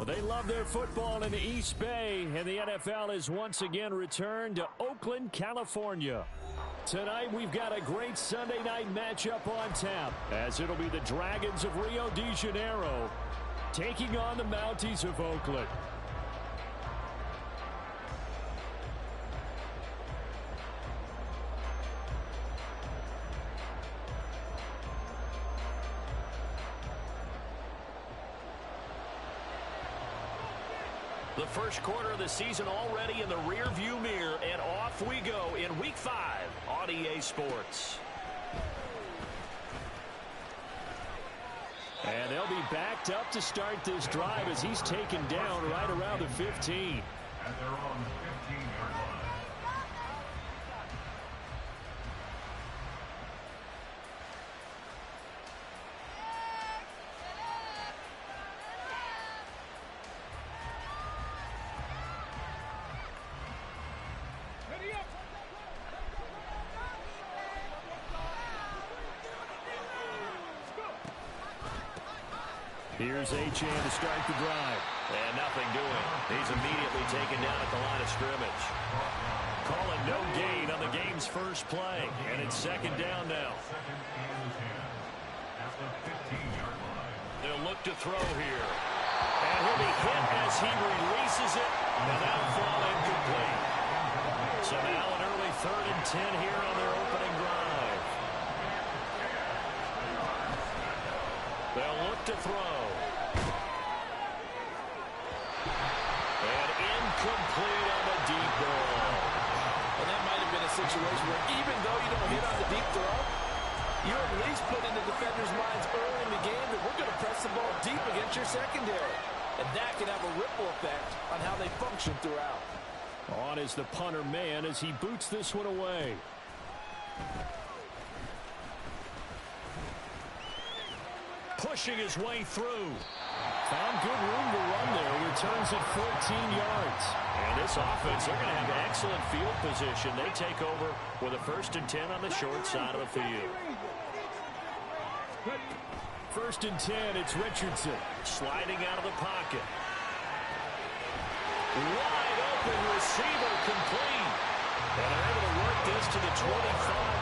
Well, they love their football in the East Bay, and the NFL has once again returned to Oakland, California. Tonight, we've got a great Sunday night matchup on tap, as it'll be the Dragons of Rio de Janeiro taking on the Mounties of Oakland. The first quarter of the season already in the rear-view mirror, and off we go in Week 5 on EA Sports. And they'll be backed up to start this drive as he's taken down right around the 15. And they're on the 15-yard line. Here's Achane to start the drive. And nothing doing. He's immediately taken down at the line of scrimmage. Calling no gain on the game's first play. And it's second down now. They'll look to throw here. And he'll be hit as he releases it. And that'll fall incomplete. So now an early 3rd and 10 here on their opening drive. They'll look to throw. And incomplete on the deep ball. And that might have been a situation where even though you don't hit on the deep throw, you're at least put in the defenders' minds early in the game that we're going to press the ball deep against your secondary. And that can have a ripple effect on how they function throughout. On is the punter man as he boots this one away. Pushing his way through. Found good room to run there. Returns at 14 yards. And this offense, they're going to have excellent field position. They take over with a 1st and 10 on the short side of the field. 1st and 10, it's Richardson. Sliding out of the pocket. Wide open receiver complete. And they're able to work this to the 25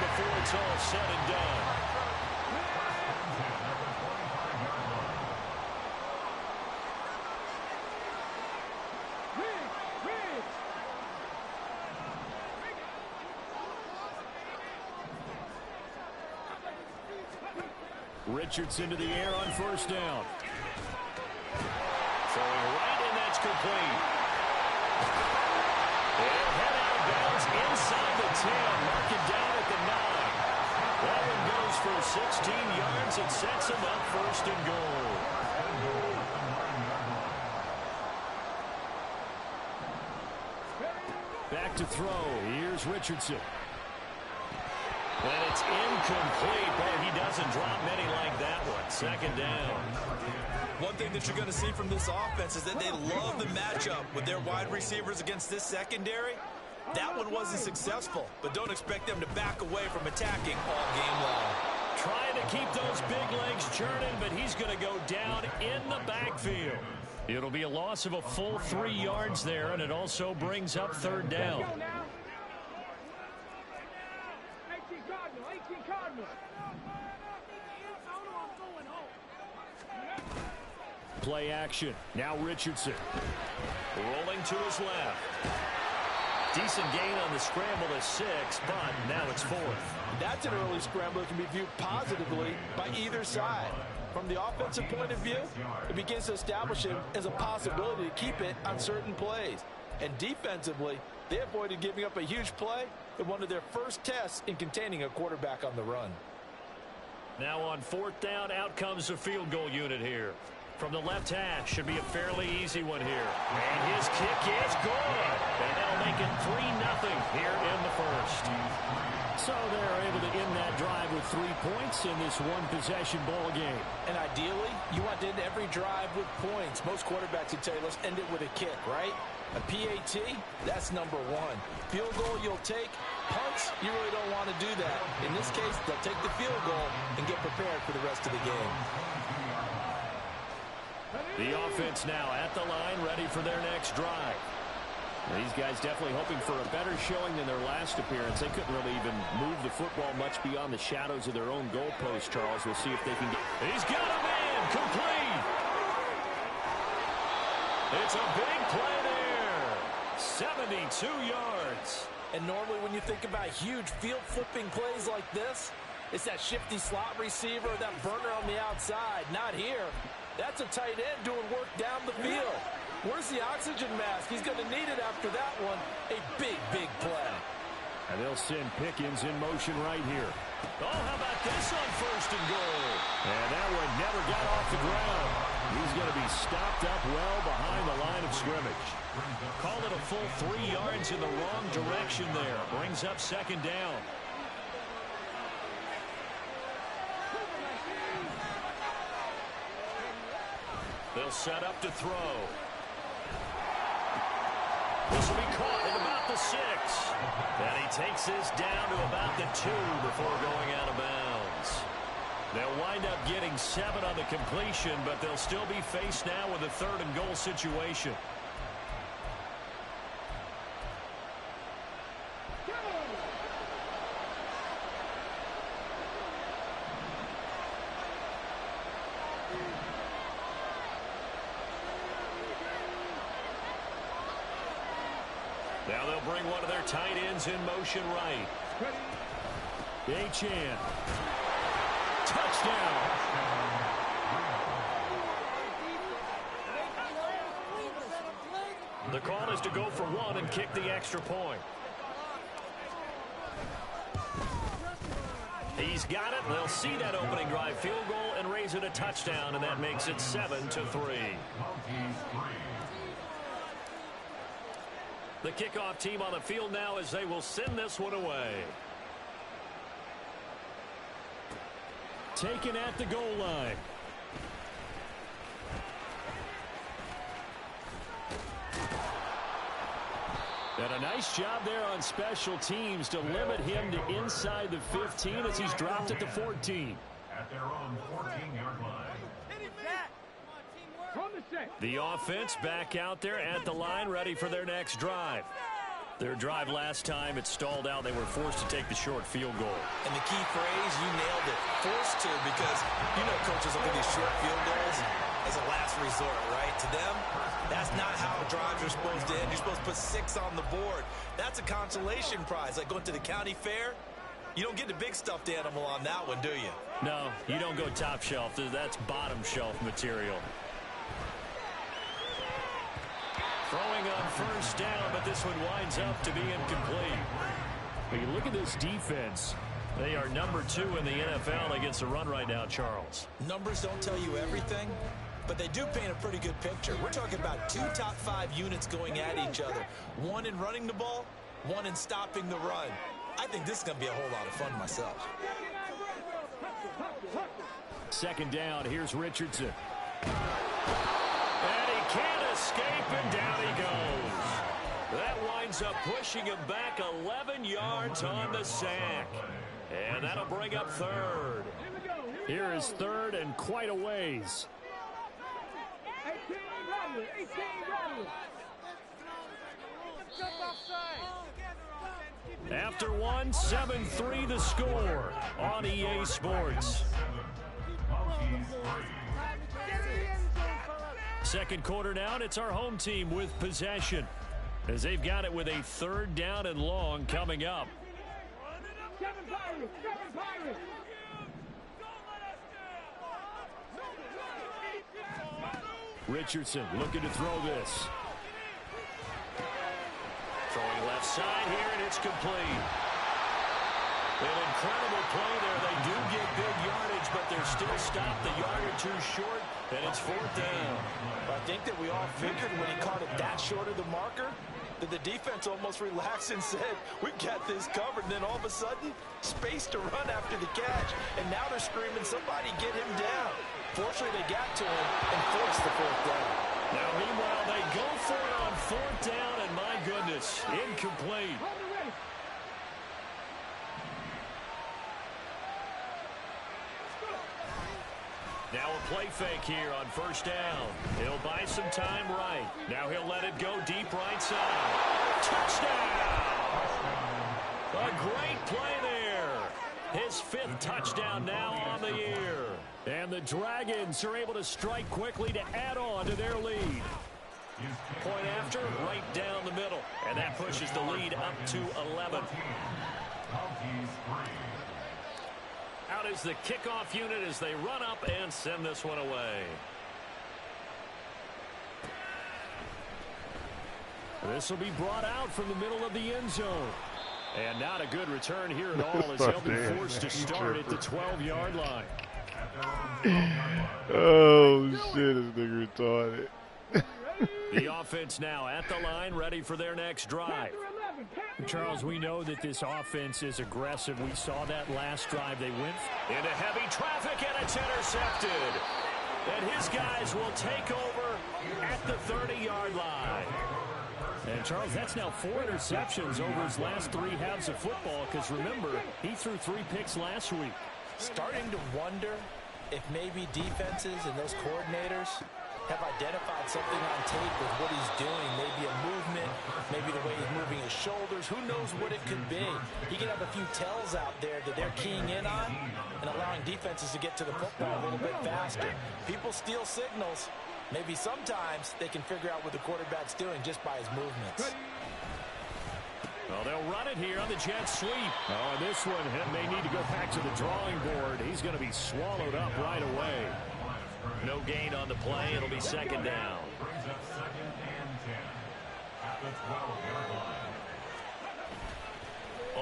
before it's all said and done. Richardson to the air on 1st down. Throwing right, and that's complete. They'll head out of bounds inside the 10. Mark it down at the 9. That one goes for 16 yards and sets him up 1st and goal. Back to throw. Here's Richardson. And it's incomplete, but he doesn't drop many like that one. 2nd down. One thing that you're going to see from this offense is that they love the matchup with their wide receivers against this secondary. That one wasn't successful, but don't expect them to back away from attacking all game long. Trying to keep those big legs churning, but he's going to go down in the backfield. It'll be a loss of a full 3 yards there, and it also brings up 3rd down. Play action. Now Richardson. Rolling to his left. Decent gain on the scramble to 6, but now it's 4th. That's an early scramble that can be viewed positively by either side. From the offensive point of view, it begins to establish him as a possibility to keep it on certain plays. And defensively, they avoided giving up a huge play in one of their first tests in containing a quarterback on the run. Now on 4th down, out comes the field goal unit here. From the left hash, should be a fairly easy one here. And his kick is good. And that'll make it 3-0 here in the 1st. So they're able to end that drive with 3 points in this one-possession ball game. And ideally, you want to end every drive with points. Most quarterbacks would tell you, let's end it with a kick, right? A PAT, that's number 1. Field goal you'll take. Punts, you really don't want to do that. In this case, they'll take the field goal and get prepared for the rest of the game. The offense now at the line, ready for their next drive. These guys definitely hoping for a better showing than their last appearance. They couldn't really even move the football much beyond the shadows of their own goalpost, Charles. We'll see if they can get... He's got a man! Complete! It's a big play there. 72 yards. And normally when you think about huge field-flipping plays like this, it's that shifty slot receiver, that burner on the outside. Not here. That's a tight end doing work down the field. Where's the oxygen mask? He's going to need it after that one. A big, big play. And they'll send Pickens in motion right here. Oh, how about this on first and goal? And that one never got off the ground. He's going to be stopped up well behind the line of scrimmage. Call it a full 3 yards in the wrong direction there. Brings up second down. They'll set up to throw. This will be caught at about the 6. And he takes this down to about the 2 before going out of bounds. They'll wind up getting 7 on the completion, but they'll still be faced now with a 3rd and goal situation. Now they'll bring one of their tight ends in motion right. Achane. Touchdown. The call is to go for 1 and kick the extra point. He's got it. They'll see that opening drive field goal and raise it a touchdown, and that makes it 7-3. The kickoff team on the field now as they will send this one away. Taken at the goal line. And a nice job there on special teams to limit him to inside the 15 as he's dropped at the 14. At their own 14-yard line. The offense back out there at the line, ready for their next drive. Their drive last time, it stalled out. They were forced to take the short field goal. And the key phrase, you nailed it. Forced to, because you know coaches look at these short field goals as a last resort, right? To them, that's not how drives are supposed to end. You're supposed to put 6 on the board. That's a consolation prize. Like going to the county fair, you don't get the big stuffed animal on that one, do you? No, you don't go top shelf. That's bottom shelf material. Throwing on first down, but this one winds up to be incomplete. When you look at this defense, they are number 2 in the NFL against the run right now, Charles. Numbers don't tell you everything, but they do paint a pretty good picture. We're talking about 2 top 5 units going at each other. 1 in running the ball, 1 in stopping the run. I think this is going to be a whole lot of fun myself. second down, here's Richardson. And he can't escape, and down he goes. That winds up pushing him back 11 yards on the sack. And that'll bring up third. Here is third and quite a ways. After one, 7-3 the score on EA Sports. Second quarter now, and it's our home team with possession, as they've got it with a third down and long coming up. Richardson looking to throw this. Throwing left side here, and it's complete. An incredible play there. They do get big yardage, but they're still stopped a yard or two short, and it's fourth down. I think that we all figured when he caught it that short of the marker that the defense almost relaxed and said, we've got this covered. And then all of a sudden, space to run after the catch. And now they're screaming, somebody get him down. Fortunately, they got to him and forced the fourth down. Now, meanwhile, they go for it on fourth down, and my goodness, incomplete. Now a play fake here on first down. He'll buy some time right. Now he'll let it go deep right side. Touchdown! A great play there. His 5th touchdown now on the year. And the Dragons are able to strike quickly to add on to their lead. Point after, right down the middle. And that pushes the lead up to 11. Out is the kickoff unit as they run up and send this one away. This will be brought out from the middle of the end zone. And not a good return here at all as they'll be forced to start at the 12-yard line. Oh, shit, this nigga retarded. The offense now at the line, ready for their next drive. Charles, we know that this offense is aggressive. We saw that last drive. They went into heavy traffic, and it's intercepted. And his guys will take over at the 30-yard line. And, Charles, that's now 4 interceptions over his last 3 halves of football because, remember, he threw 3 picks last week. Starting to wonder if maybe defenses and those coordinators have identified something on tape with what he's doing. Maybe a movement, maybe the way he's moving his shoulders. Who knows what it could be? He could have a few tells out there that they're keying in on and allowing defenses to get to the football a little bit faster. People steal signals. Maybe sometimes they can figure out what the quarterback's doing just by his movements. Well, they'll run it here on the jet sweep. Oh, and this one may need to go back to the drawing board. He's going to be swallowed up right away. No gain on the play. It'll be second down. Brings up 2nd and 10 at the 12-yard line.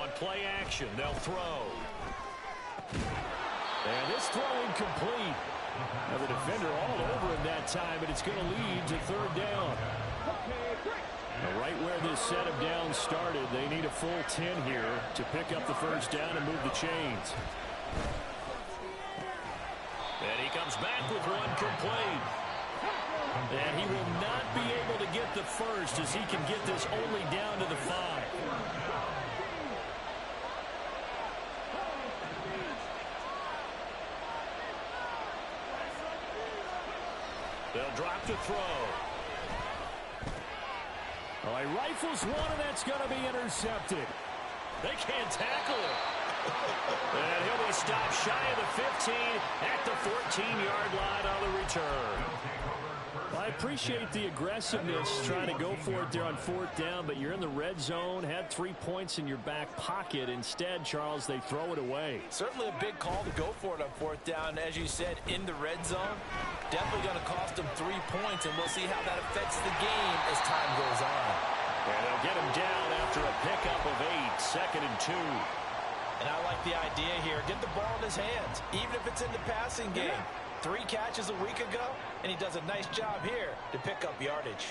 On play action, they'll throw. And this throw incomplete. Now the defender all over him that time, but it's going to lead to 3rd down. Now right where this set of downs started, they need a full 10 here to pick up the 1st down and move the chains. And he comes back with one complete. And he will not be able to get the 1st as he can get this only down to the 5. They'll drop the throw. Oh, he rifles one, and that's going to be intercepted. They can't tackle him. And he'll be stopped shy of the 15 at the 14-yard line on the return. Well, I appreciate the aggressiveness trying to go for it there on 4th down, but you're in the red zone, had 3 points in your back pocket. Instead, Charles, they throw it away. Certainly a big call to go for it on 4th down. As you said, in the red zone, definitely going to cost them 3 points, and we'll see how that affects the game as time goes on. And they'll get him down after a pickup of 8, 2nd and 2. And I like the idea here. Get the ball in his hands, even if it's in the passing game. 3 catches a week ago, and he does a nice job here to pick up yardage.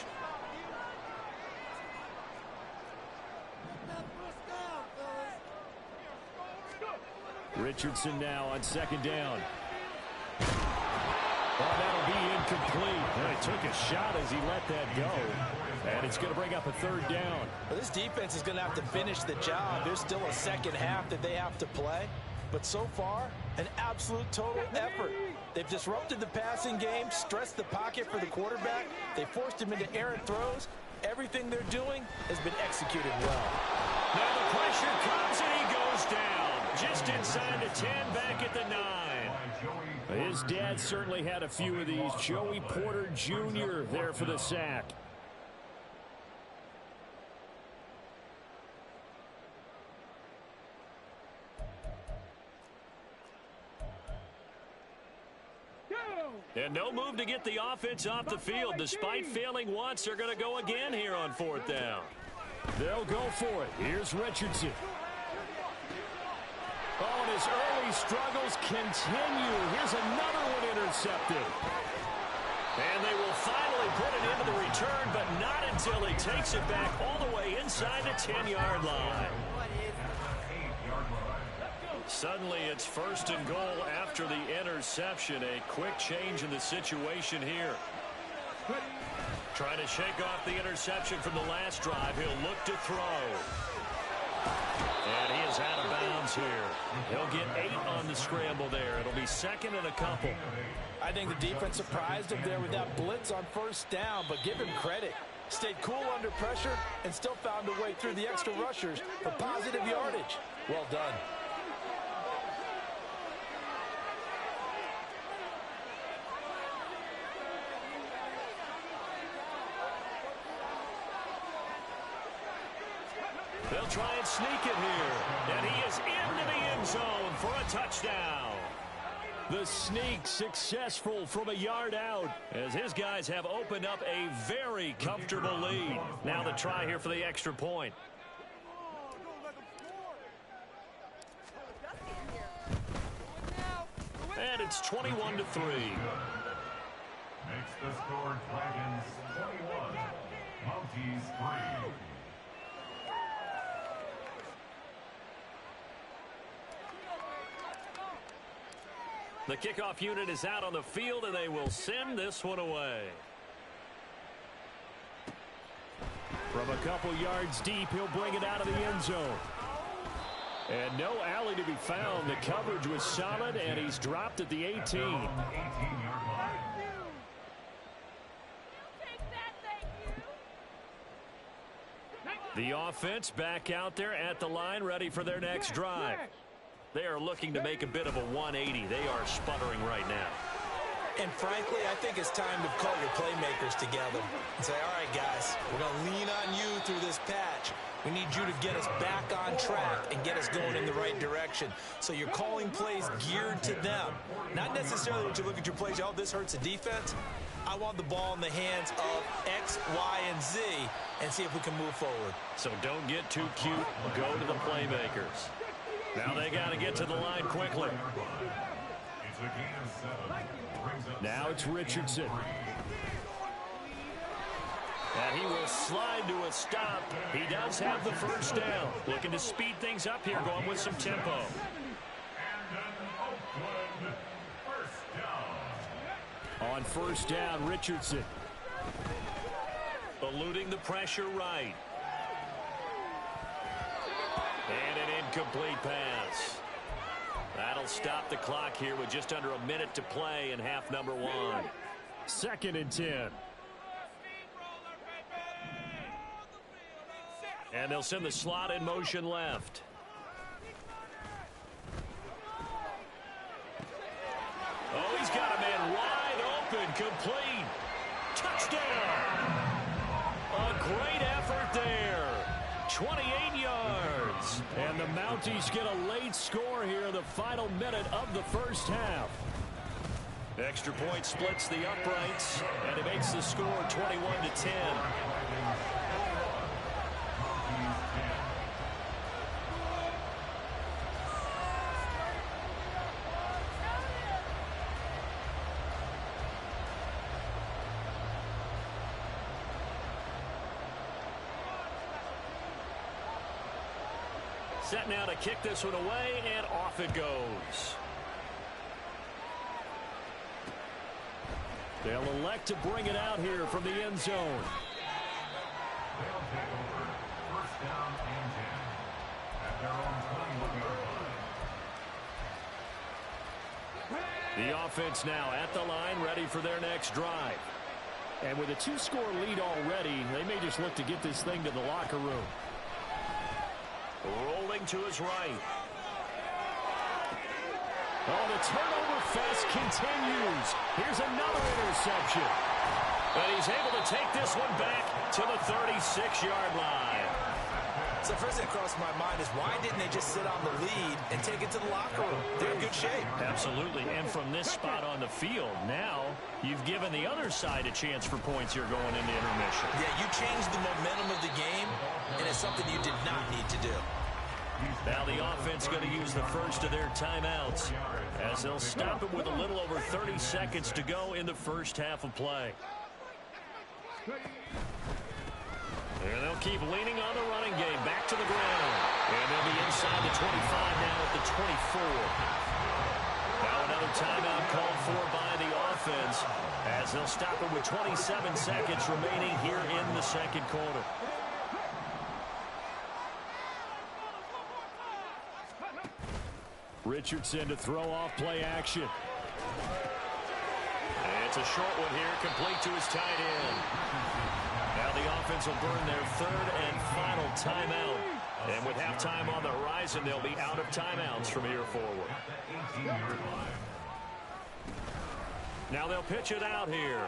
Richardson now on 2nd down. Oh, that'll be incomplete. Well, he took a shot as he let that go. And it's going to bring up a 3rd down. Well, this defense is going to have to finish the job. There's still a second half that they have to play. But so far, an absolute total effort. They've disrupted the passing game, stressed the pocket for the quarterback. They forced him into errant throws. Everything they're doing has been executed well. Now the pressure comes and he goes down. Just inside the 10, back at the 9. His dad certainly had a few of these. Joey Porter Jr. there for the sack. And no move to get the offense off the field. Despite failing once, they're going to go again here on 4th down. They'll go for it. Here's Richardson. Oh, and his early struggles continue. Here's another one intercepted. And they will finally put it into the return, but not until he takes it back all the way inside the 10-yard line. Suddenly, it's 1st and goal after the interception. A quick change in the situation here. Trying to shake off the interception from the last drive. He'll look to throw. And he is out of bounds here. He'll get 8 on the scramble there. It'll be second and a couple. I think the defense surprised him there with that blitz on first down, but give him credit. Stayed cool under pressure and still found a way through the extra rushers for positive yardage. Well done. They'll try and sneak it here. And he is into the end zone for a touchdown. The sneak successful from a yard out, as his guys have opened up a very comfortable lead. Now the try here for the extra point. And it's 21-3. Makes the score Dragons 21, Mounties 3. The kickoff unit is out on the field, and they will send this one away. From a couple yards deep, he'll bring it out of the end zone. And no alley to be found. The coverage was solid, and he's dropped at the 18. The offense back out there at the line, ready for their next drive. They are looking to make a bit of a 180. They are sputtering right now. And frankly, I think it's time to call your playmakers together and say, all right, guys, we're going to lean on you through this patch. We need you to get us back on track and get us going in the right direction. So you're calling plays geared to them. Not necessarily that you look at your plays, oh, this hurts the defense. I want the ball in the hands of X, Y, and Z and see if we can move forward. So don't get too cute. Go to the playmakers. Now they got to get to the line quickly. It's a gain of 7. Now it's Richardson. And he will slide to a stop. He does have the first down. Looking to speed things up here, going with some tempo. And an Oakland first down. On first down, Richardson. Eluding the pressure right. And an incomplete pass. That'll stop the clock here with just under a minute to play in half number 1. 2nd and 10. And they'll send the slot in motion left. Oh, he's got a man wide open, complete. Touchdown! A great effort there. 28 yards. And the Mounties get a late score here in the final minute of the first half. Extra point splits the uprights, and it makes the score 21-10. Set now to kick this one away, and off it goes. They'll elect to bring it out here from the end zone. They'll take over first down and 10 at their own 21-yard line. The offense now at the line, ready for their next drive. And with a 2-score lead already, they may just look to get this thing to the locker room. Rolling to his right. Oh, the turnover fest continues. Here's another interception. But he's able to take this one back to the 36-yard line. So first thing that crossed my mind is why didn't they just sit on the lead and take it to the locker room? They're in good shape. Absolutely. And from this spot on the field, now you've given the other side a chance for points here going into intermission. Yeah, you changed the momentum of the game, and it's something you did not need to do. Now the offense going to use the first of their timeouts as they'll stop it with a little over 30 seconds to go in the first half of play. And they'll keep leaning on the running game back to the ground. And they'll be inside the 25 now at the 24. Now another timeout called for by the offense as they'll stop it with 27 seconds remaining here in the second quarter. Richardson to throw off play action. And it's a short one here, complete to his tight end. Now the offense will burn their third and final timeout. And with halftime on the horizon, they'll be out of timeouts from here forward. Now they'll pitch it out here.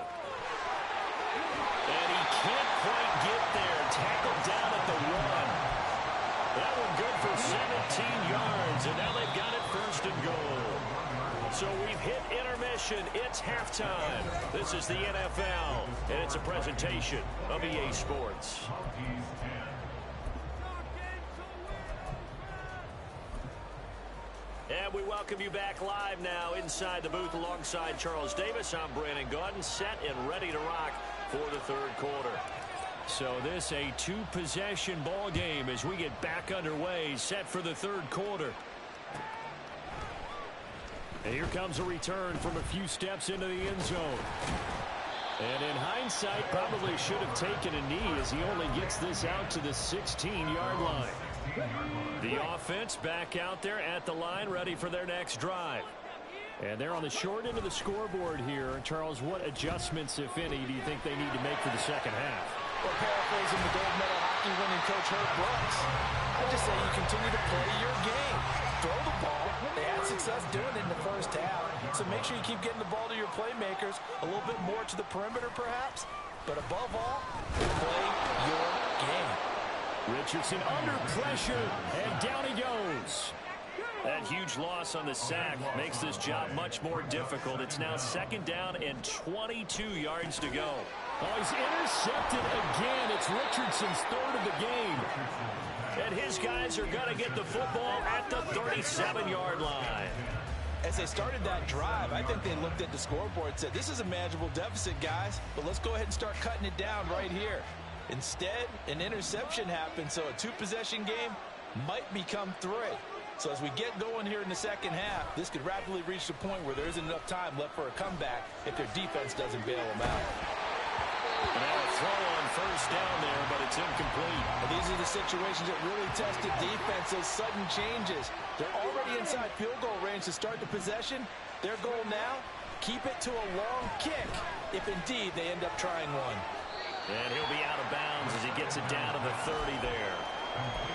And he can't quite get there. Tackled down at the 1. That one good for 17 yards. And now they've got it first and goal. So we've hit intermission. It's halftime. This is the NFL, and it's a presentation of EA Sports. And we welcome you back live now inside the booth alongside Charles Davis. I'm Brandon Gaudin, set and ready to rock for the third quarter. So this a two-possession ball game as we get back underway, set for the third quarter. And here comes a return from a few steps into the end zone. And in hindsight, probably should have taken a knee as he only gets this out to the 16-yard line. The offense back out there at the line, ready for their next drive. And they're on the short end of the scoreboard here. Charles, what adjustments, if any, do you think they need to make for the second half? Well, paraphrasing the gold medal hockey winning coach Herb Brooks, I just say you continue to play your game. Throw the ball. They had success doing it in the first half. So make sure you keep getting the ball to your playmakers, a little bit more to the perimeter perhaps. But above all, play your game. Richardson under pressure, and down he goes. That huge loss on the sack makes this job much more difficult. It's now second down and 22 yards to go. Oh, he's intercepted again. It's Richardson's third of the game. And his guys are going to get the football at the 37-yard line. As they started that drive, I think they looked at the scoreboard and said, this is a manageable deficit, guys, but let's go ahead and start cutting it down right here. Instead, an interception happened, so a two-possession game might become three. So as we get going here in the second half, this could rapidly reach the point where there isn't enough time left for a comeback if their defense doesn't bail them out. Now a throw on first down there, but it's incomplete. And these are the situations that really test the defense's sudden changes. They're already inside field goal range to start the possession. Their goal now, keep it to a long kick, if indeed they end up trying one. And he'll be out of bounds as he gets it down to the 30 there.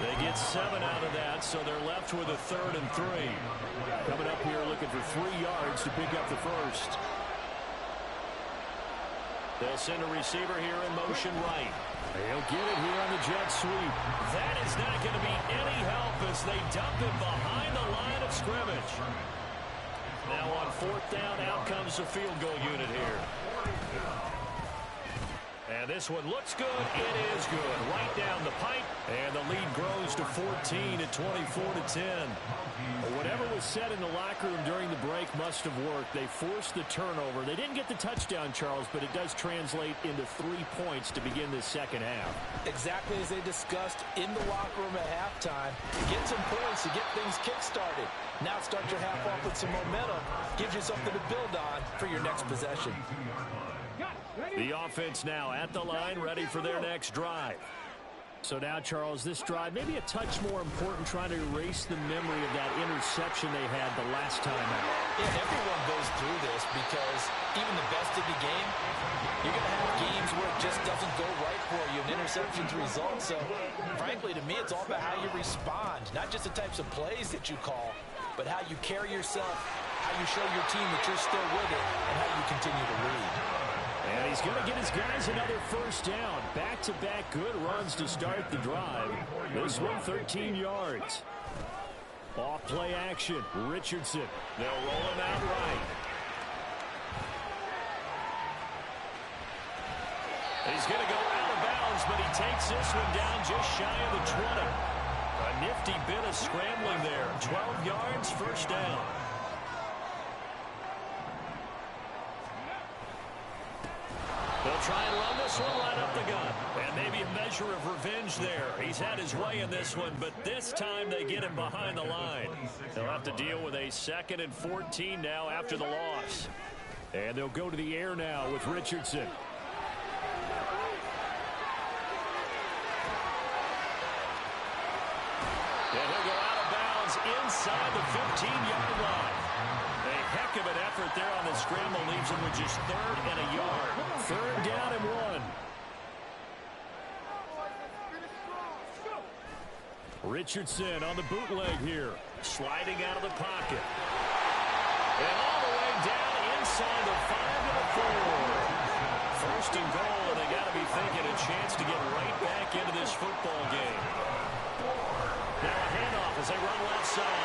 They get 7 out of that, so they're left with a 3rd and 3. Coming up here looking for 3 yards to pick up the first. They'll send a receiver here in motion right. He'll get it here on the jet sweep. That is not going to be any help as they dump it behind the line of scrimmage. Now on fourth down, out comes the field goal unit here. And this one looks good. It is good. Right down the pipe. And the lead grows to 14 at 24-10. Whatever was said in the locker room during the break must have worked. They forced the turnover. They didn't get the touchdown, Charles, but it does translate into 3 points to begin this second half. Exactly as they discussed in the locker room at halftime. Get some points to get things kick-started. Now start your half off with some momentum. Gives you something to build on for your next possession. The offense now at the line, ready for their next drive. So now, Charles, this drive maybe a touch more important, trying to erase the memory of that interception they had the last time out. Yeah, everyone goes through this because even the best of the game, you're going to have games where it just doesn't go right for you, and interceptions result. So, frankly, to me, it's all about how you respond, not just the types of plays that you call, but how you carry yourself, how you show your team that you're still with it, and how you continue to lead. And he's going to get his guys another first down. Back-to-back good runs to start the drive. This one, 13 yards. Off play action, Richardson. They'll roll him out right. He's going to go out of bounds, but he takes this one down just shy of the 20. A nifty bit of scrambling there. 12 yards, first down. They'll try and run this one right up the gut. And maybe a measure of revenge there. He's had his way in this one, but this time they get him behind the line. They'll have to deal with a 2nd and 14 now after the loss. And they'll go to the air now with Richardson. And he'll go out of bounds inside the 15-yard line. A heck of an effort there on the scramble leaves him with just 3rd and a yard. 3rd down and 1. Richardson on the bootleg here. Sliding out of the pocket. And all the way down inside the 5 to the 4. 1st and goal, and they got to be thinking a chance to get right back into this football game. Now a handoff as they run left side.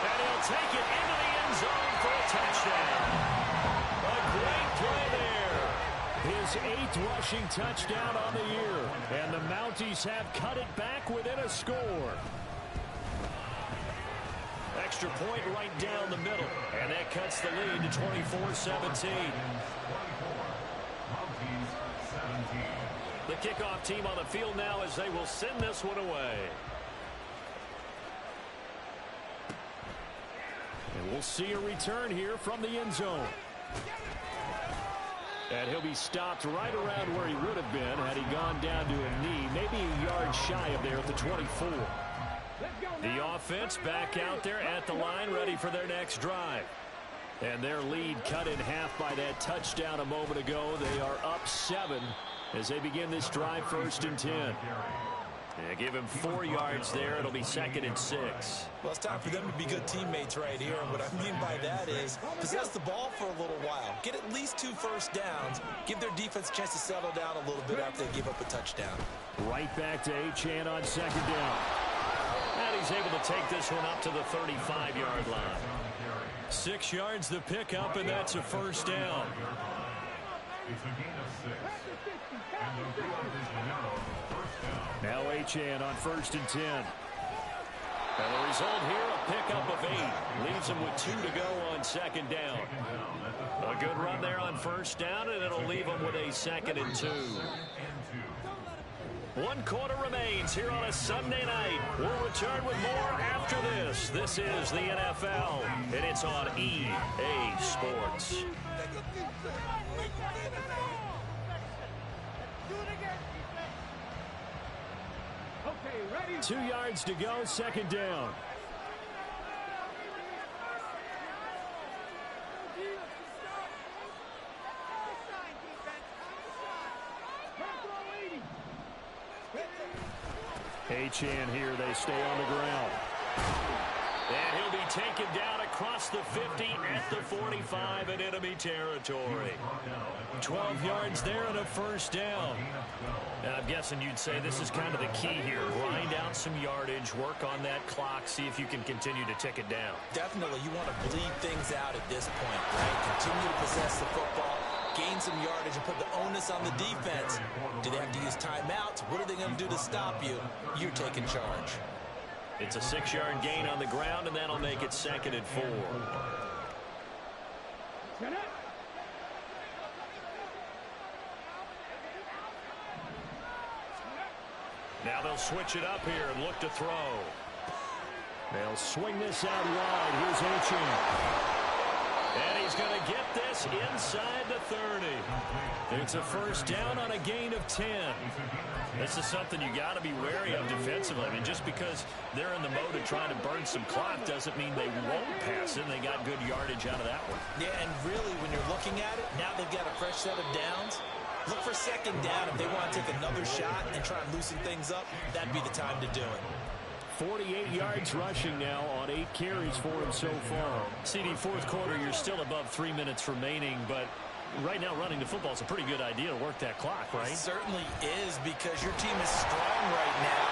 And he'll take it into the end zone for a touchdown. A great play there. His 8th rushing touchdown on the year. And the Mounties have cut it back within a score. Extra point right down the middle. And that cuts the lead to 24-17. The kickoff team on the field now as they will send this one away. And we'll see a return here from the end zone. And he'll be stopped right around where he would have been had he gone down to a knee, maybe a yard shy of there at the 24. The offense back out there at the line, ready for their next drive. And their lead cut in half by that touchdown a moment ago. They are up 7 as they begin this drive, 1st and 10. Yeah, give him 4 yards there. It'll be 2nd and 6. Well, it's time for them to be good teammates right here. And what I mean by that is possess the ball for a little while. Get at least 2 first downs. Give their defense a chance to settle down a little bit after they give up a touchdown. Right back to Achane on 2nd down. And he's able to take this one up to the 35-yard line. 6 yards the pickup, and that's a 1st down. It's a gain of 6. And the field is narrow. 1st down. Now Achane on 1st and 10. And the result here, a pickup of 8. Leaves him with 2 to go on 2nd down. A good run there on 1st down, and it'll leave him with a 2nd and 2. 1 quarter remains here on a Sunday night. We'll return with more after this. This is the NFL, and it's on EA Sports. 2 yards to go, 2nd down. Achane here, they stay on the ground. And he'll be taken down across the 50 at the 45 in enemy territory. 12 yards there and a 1st down. And I'm guessing you'd say this is kind of the key here. Grind out some yardage, work on that clock, see if you can continue to tick it down. Definitely, you want to bleed things out at this point, right? Continue to possess the football, gain some yardage, and put the onus on the defense. Do they have to use timeouts? What are they going to do to stop you? You're taking charge. It's a 6-yard gain on the ground, and that'll make it 2nd and 4. Now they'll switch it up here and look to throw. They'll swing this out wide. Here's Achane. And he's going to get this inside the 30. It's a 1st down on a gain of 10. This is something you got to be wary of defensively. I mean, just because they're in the mode of trying to burn some clock doesn't mean they won't pass it. They got good yardage out of that one. Yeah, and really, when you're looking at it, now they've got a fresh set of downs. Look for 2nd down. If they want to take another shot and try and loosen things up, that'd be the time to do it. 48 yards rushing now on 8 carries for him so far. CD, 4th quarter, you're still above 3 minutes remaining, but right now running the football is a pretty good idea to work that clock, right? It certainly is, because your team is strong right now,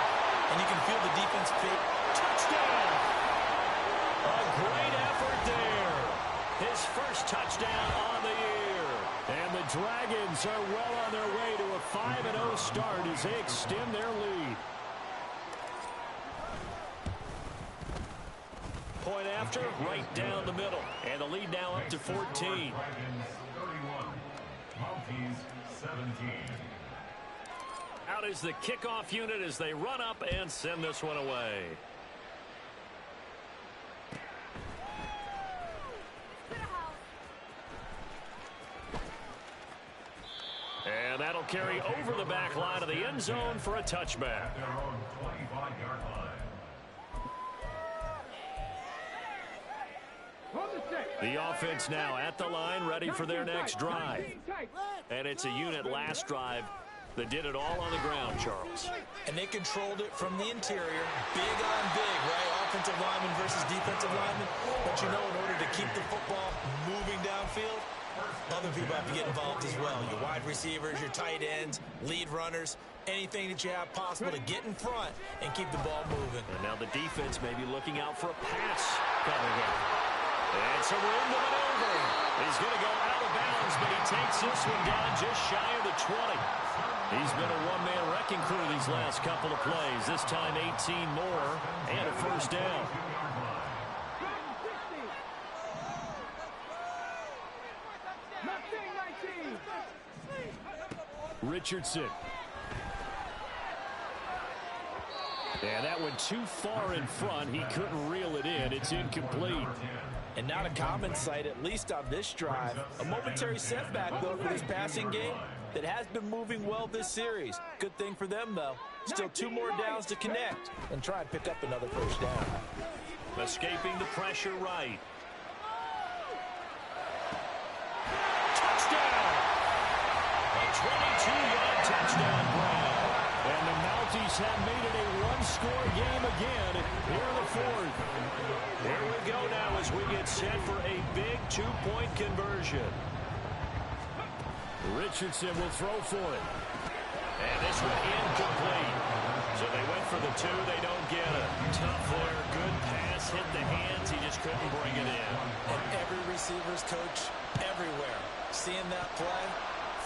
and you can feel the defense pick. Touchdown! A great effort there. His 1st touchdown on the year. And the Dragons are well on their way to a 5-0 start as they extend their lead. Point after, right down the middle. And the lead now up to 14. Dragons 31, Mounties 17. Out is the kickoff unit as they run up and send this one away. And that'll carry over the back line of the end zone for a touchback. Their own 25-yard line. The offense now at the line, ready for their next drive. And it's a unit last drive that did it all on the ground, Charles. And they controlled it from the interior. Big on big, right? Offensive lineman versus defensive lineman. But you know, in order to keep the football moving downfield, other people have to get involved as well. Your wide receivers, your tight ends, lead runners, anything that you have possible to get in front and keep the ball moving. And now the defense may be looking out for a pass coming up. And some room to maneuver. He's going to go out of bounds, but he takes this one down just shy of the 20. He's been a one-man wrecking crew these last couple of plays. This time 18 more and a first down. Richardson. And that went too far in front. He couldn't reel it in. It's incomplete. And not a common sight, at least on this drive. A momentary setback, though, for this passing game that has been moving well this series. Good thing for them, though. Still 2 more downs to connect and try and pick up another first down. Escaping the pressure right. Touchdown! A 22-yard touchdown grab. And the Mounties have made it a one-score game again here in the fourth. Here we go now as we get set for a big 2-point conversion. Richardson will throw for it. And this one incomplete. So they went for the 2. They don't get it. Tough there. Good pass. Hit the hands. He just couldn't bring it in. And every receiver's coach everywhere. Seeing that play,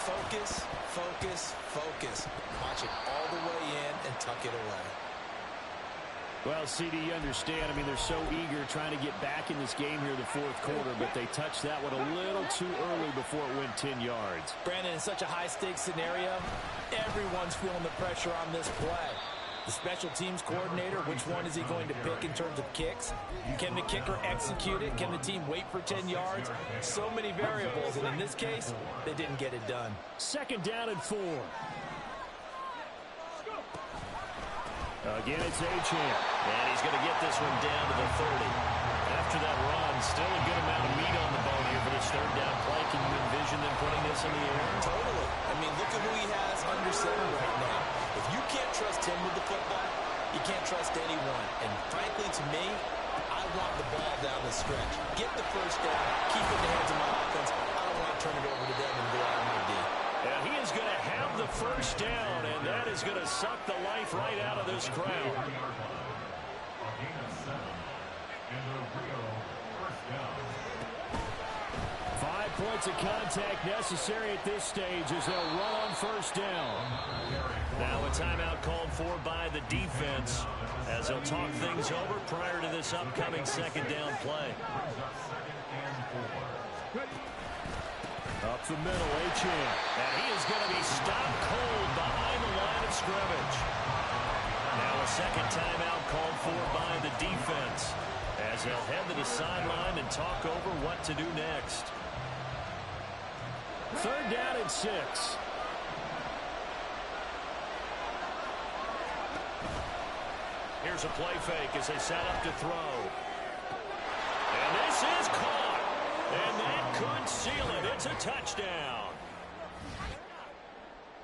focus, focus, focus. Watch it all the way in and tuck it away. Well, CD, you understand. I mean, they're so eager trying to get back in this game here in the fourth quarter, but they touched that one a little too early before it went 10 yards. Brandon, in such a high-stakes scenario, everyone's feeling the pressure on this play. The special teams coordinator, which one is he going to pick in terms of kicks? Can the kicker execute it? Can the team wait for 10 yards? So many variables, and in this case, they didn't get it done. Second down and 4. Again, it's Achane. And he's going to get this one down to the 30. After that run, still a good amount of meat on the bone here for this third down play. Can you envision them putting this in the air? Totally. I mean, look at who he has under center right now. If you can't trust him with the football, you can't trust anyone. And frankly, to me, I want the ball down the stretch. Get the first down, keep it in the hands of my offense. I don't want to turn it over to them and go out of my D. And he is going to have the first down, and that is going to suck the life right out of this crowd. 5 points of contact necessary at this stage as they'll run on first down. Now a timeout called for by the defense as they'll talk things over prior to this upcoming second down play. Up the middle, Achane. And he is going to be stopped cold behind the line of scrimmage. Now a second timeout called for by the defense as they'll head to the sideline and talk over what to do next. Third down and 6. Here's a play fake as they set up to throw. And this is caught. And that could seal it. It's a touchdown.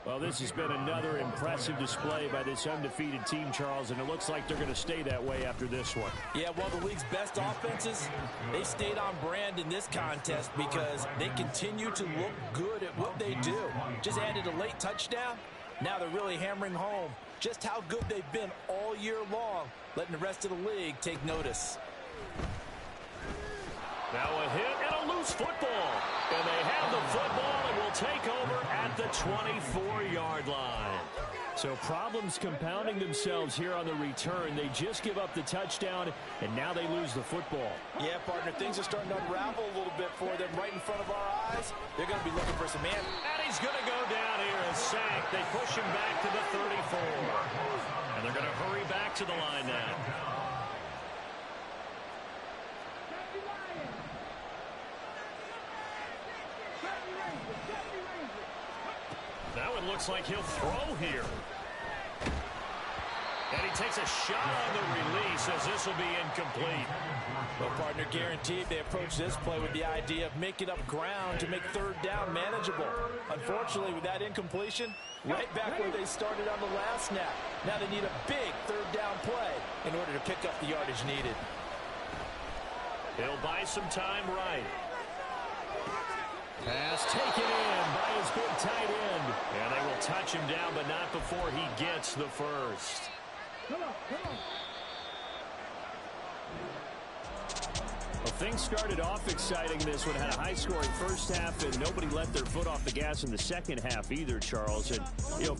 Well, this has been another impressive display by this undefeated team, Charles, and it looks like they're going to stay that way after this one. Yeah, well, the league's best offenses, they stayed on brand in this contest because they continue to look good at what they do. Just added a late touchdown. Now they're really hammering home just how good they've been all year long, letting the rest of the league take notice. Now a hit and a loose football. And they have the football and will take over at the 24-yard line. So problems compounding themselves here on the return. They just give up the touchdown, and now they lose the football. Yeah, partner, things are starting to unravel a little bit for them right in front of our eyes. They're going to be looking for some man. And he's going to go down here and sack. They push him back to the 34. And they're going to hurry back to the line now. Now it looks like he'll throw here. And he takes a shot on the release as this will be incomplete. Well, partner, guaranteed they approach this play with the idea of making up ground to make third down manageable. Unfortunately, with that incompletion, right back where they started on the last snap. Now they need a big third down play in order to pick up the yardage needed. He'll buy some time right. Pass taken in by his big tight end. And they will touch him down, but not before he gets the first. Well, things started off exciting. This one had a high-scoring first half, and nobody let their foot off the gas in the second half either, Charles. And, you know,